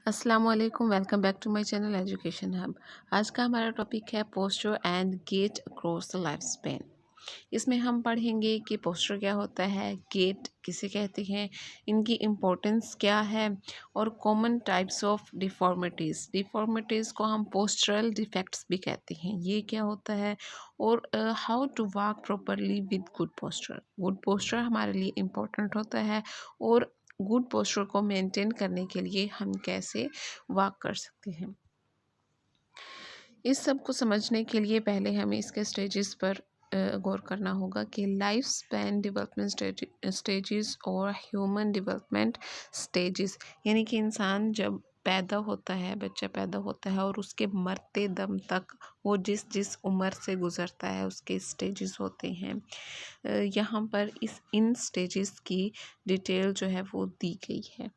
अस्सलाम वालेकुम, welcome back to my channel education hub. आज का हमारा टॉपिक है posture and gait across the life span. इसमें हम पढ़ेंगे कि पोस्चर क्या होता है, गेट किसे कहते हैं, इनकी इम्पोर्टेंस क्या है और common types of deformities. Deformities को हम पोस्चरल डिफेक्ट्स भी कहते हैं, ये क्या होता है, और how to walk properly with good posture. Good posture हमारे लिए इम्पोर्टेंट होता है और गुड पोस्चर को मेंटेन करने के लिए हम कैसे वॉक कर सकते हैं। इस सब को समझने के लिए पहले हमें इसके स्टेजेस पर गौर करना होगा कि लाइफ स्पैन डेवलपमेंट स्टेजेस और ह्यूमन डेवलपमेंट स्टेजेस, यानी कि इंसान जब पैदा होता है, बच्चा पैदा होता है और उसके मरते दम तक वो जिस जिस उम्र से गुज़रता है उसके स्टेजेस होते हैं। यहाँ पर इन स्टेजेस की डिटेल जो है वो दी गई है।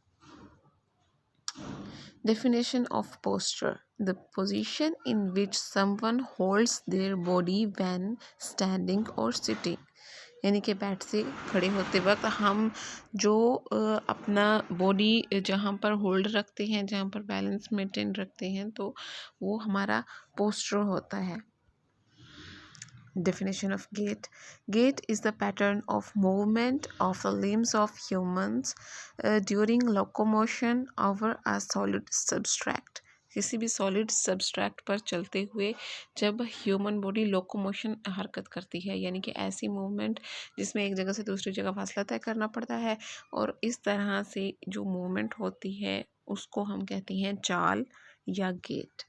Definition of posture: the position in which someone holds their body when standing or sitting। यानी कि बैठ से खड़े होते वक्त हम जो अपना बॉडी जहाँ पर होल्ड रखते हैं, जहाँ पर बैलेंस मेंटेन रखते हैं, तो वो हमारा पोस्चर होता है। Definition of gait: gait is the pattern of movement of the limbs of humans during locomotion over a solid substrate। किसी भी सॉलिड सब्सट्रैक्ट पर चलते हुए जब ह्यूमन बॉडी लोकोमोशन हरकत करती है, यानी कि ऐसी मूवमेंट जिसमें एक जगह से दूसरी जगह फासला तय करना पड़ता है, और इस तरह से जो मूवमेंट होती है उसको हम कहते हैं चाल या gait.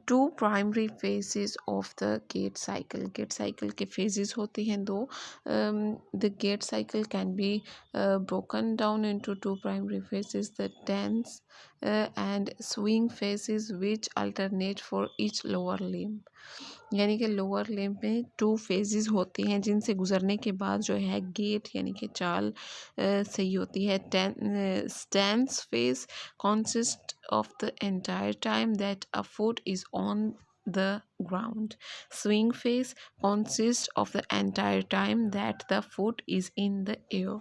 Two primary phases of the gait cycle. Gait cycle के फेजेस होते हैं दो। The gait cycle can be broken down into two primary phases: the dance and swing phases, which alternate for each lower limb। यानी कि lower limb में two phases होते हैं जिनसे गुजरने के बाद जो है गेट यानी कि चाल सही होती है। Stance phase consists of the entire time that a foot is on the ground. Swing phase consists of the entire time that the foot is in the air.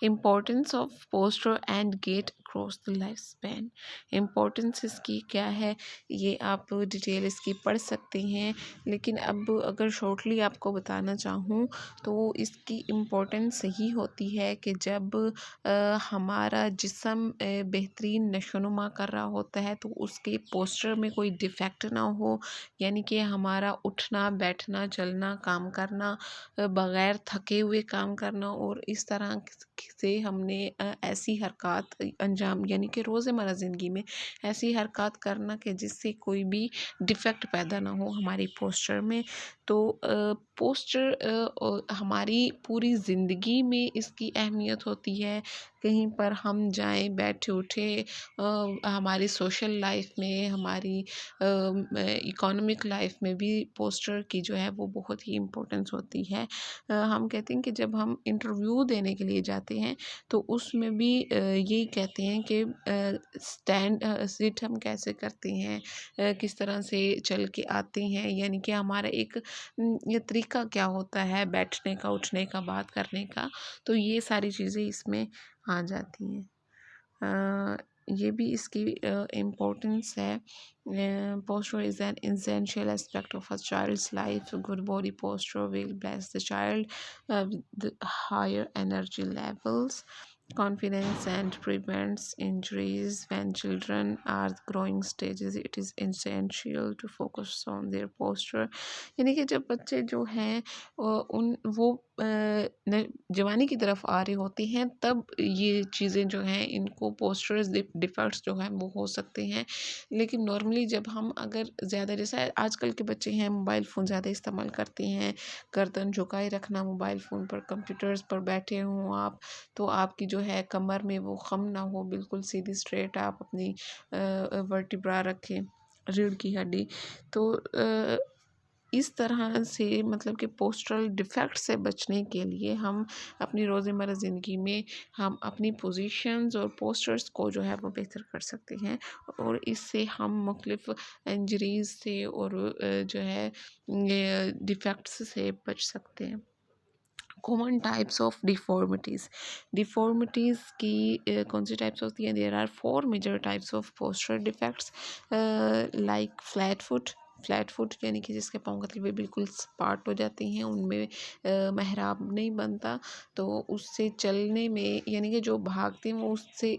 Importance of posture and gait across the life span. Importance इसकी क्या है, ये आप detail इसकी पढ़ सकते हैं, लेकिन अब अगर शॉर्टली आपको बताना चाहूँ तो इसकी इम्पोर्टेंस यही होती है कि जब हमारा जिस्म बेहतरीन नशोनुमा कर रहा होता है तो उसके पोस्चर में कोई डिफेक्ट ना हो, यानी कि हमारा उठना बैठना चलना काम करना, बग़ैर थके हुए काम करना, और इस तरह से हमने ऐसी हरकत अंजाम यानी कि रोज़मर्रा ज़िंदगी में ऐसी हरकत करना कि जिससे कोई भी डिफेक्ट पैदा ना हो हमारी पोस्चर में। तो पोस्चर हमारी पूरी ज़िंदगी में इसकी अहमियत होती है। कहीं पर हम जाएं, बैठे उठे, हमारी सोशल लाइफ में, हमारी इकोनॉमिक लाइफ में भी पोस्चर की जो है वो बहुत ही इम्पोर्टेंस होती है। हम कहते हैं कि जब हम इंटरव्यू देने के लिए जाते हैं तो उसमें भी यही कहते हैं कि स्टैंड सिट हम कैसे करते हैं, किस तरह से चल के आते हैं, यानी कि हमारा एक ये तरीका क्या होता है बैठने का, उठने का, बात करने का। तो ये सारी चीज़ें इसमें आ जाती हैं। ये भी इसकी इम्पोर्टेंस है। Posture is an essential aspect of a child's life. Good body posture will bless the child with the higher energy levels, confidence, and prevents injuries. When children are growing stages, it is essential to focus on their posture। यानी कि जब बच्चे जो हैं वो जवानी की तरफ आ रहे होते हैं तब ये चीज़ें जो हैं इनको पोस्चर्स डिफेक्ट्स जो हैं वो हो सकते हैं। लेकिन नॉर्मली जब हम अगर ज़्यादा, जैसे आजकल के बच्चे हैं मोबाइल फ़ोन ज़्यादा इस्तेमाल करते हैं, गर्दन झुकाए रखना मोबाइल फ़ोन पर, कंप्यूटर्स पर बैठे हों आप, तो आपकी जो है कमर में वो खम ना हो, बिल्कुल सीधी स्ट्रेट आप अपनी वर्टिब्रा रखें, रीढ़ की हड्डी। तो इस तरह से मतलब कि पोस्चरल डिफेक्ट से बचने के लिए हम अपनी रोज़मर्रा ज़िंदगी में हम अपनी पोजीशंस और पोस्चर्स को जो है वो बेहतर कर सकते हैं, और इससे हम मुख्तलिफ इंजरीज़ से और जो है डिफेक्ट्स से बच सकते हैं। कॉमन टाइप्स ऑफ डिफॉर्मिटीज़ की कौन सी टाइप्स होती हैं? There are 4 major types of postural defects like flat foot यानी कि जिसके पाँव का तलवे बिल्कुल सपाट हो जाते हैं, उनमें मेहराब नहीं बनता, तो उससे चलने में यानी कि जो भागते हैं वो उससे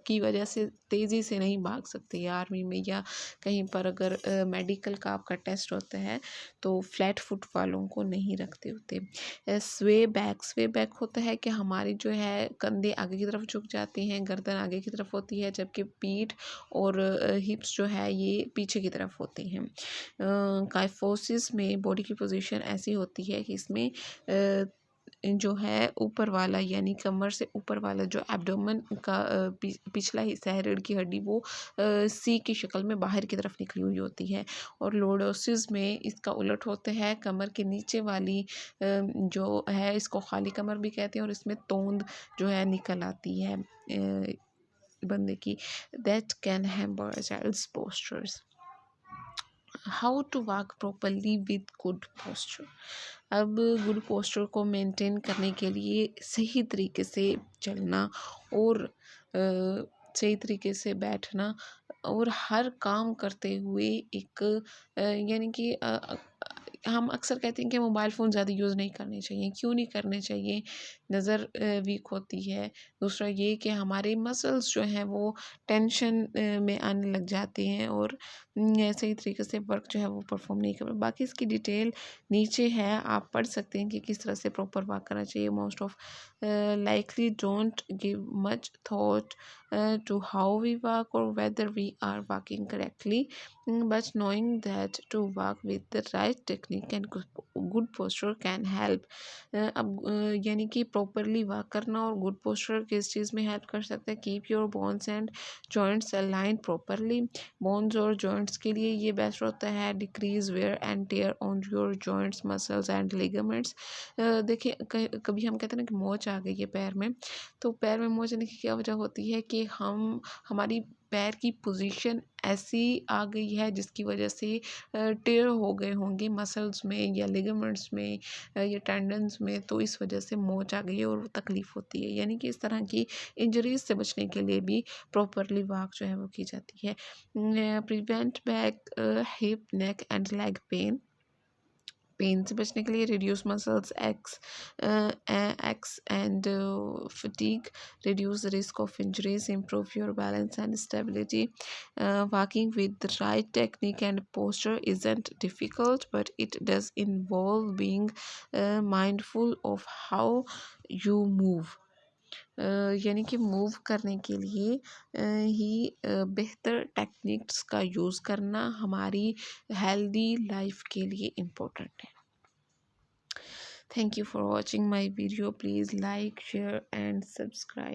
की वजह से तेज़ी से नहीं भाग सकते। आर्मी में या कहीं पर अगर मेडिकल का आपका टेस्ट होता है तो फ्लैट फुट वालों को नहीं रखते होते। स्वे बैक होता है कि हमारी जो है कंधे आगे की तरफ झुक जाते हैं, गर्दन आगे की तरफ होती है, जबकि पीठ और हिप्स जो है ये पीछे की तरफ होती हैं। काइफोसिस में बॉडी की पोजीशन ऐसी होती है कि इसमें जो है ऊपर वाला यानी कमर से ऊपर वाला जो एब्डोमेन का पिछला हिस्सा है, रीढ़ की हड्डी, वो सी की शक्ल में बाहर की तरफ निकली हुई होती है। और लॉर्डोसिस में इसका उलट होता है, कमर के नीचे वाली जो है इसको खाली कमर भी कहते हैं और इसमें तोंद जो है निकल आती है बंदे की। That can hamper child's postures. How to walk properly with good posture. अब गुड पोस्चर को मेंटेन करने के लिए सही तरीके से चलना और सही तरीके से बैठना और हर काम करते हुए एक यानी कि हम अक्सर कहते हैं कि मोबाइल फ़ोन ज़्यादा यूज़ नहीं करने चाहिए। क्यों नहीं करने चाहिए? नज़र वीक होती है। दूसरा ये कि हमारे मसल्स जो हैं वो टेंशन में आने लग जाते हैं और सही तरीके से वर्क जो है वो परफॉर्म नहीं कर। बाकी इसकी डिटेल नीचे है, आप पढ़ सकते हैं कि किस तरह से प्रॉपर वर्क करना चाहिए। Most of likely don't give much thought to how we walk or whether we are walking correctly, but knowing that to walk with the right technique and good posture can help. अब यानी कि properly work करना और good posture किस चीज़ में help कर सकता है? Keep your bones and joints align properly. Bones और जॉइंट्स के लिए ये बेस्ट होता है। Decrease wear and tear on your joints muscles and ligaments. देखिए कभी हम कहते हैं ना कि मोच आ गई है पैर में, तो पैर में मोच आने की क्या वजह होती है कि हमारी पैर की पोजीशन ऐसी आ गई है जिसकी वजह से टेयर हो गए होंगे मसल्स में या लिगामेंट्स में या टेंडन्स में, तो इस वजह से मोच आ गई है और तकलीफ़ होती है। यानी कि इस तरह की इंजरीज से बचने के लिए भी प्रॉपरली वॉक जो है वो की जाती है। Prevent back hip neck and leg pain से बचने के लिए reduce muscles x and fatigue, reduce the risk of injuries, improve your balance and stability. Walking with the right technique and posture isn't difficult but it does involve being mindful of how you move. यानी कि move करने के लिए ही बेहतर techniques का use करना हमारी healthy life के लिए इम्पोर्टेंट है। Thank you for watching my video. Please like share and subscribe.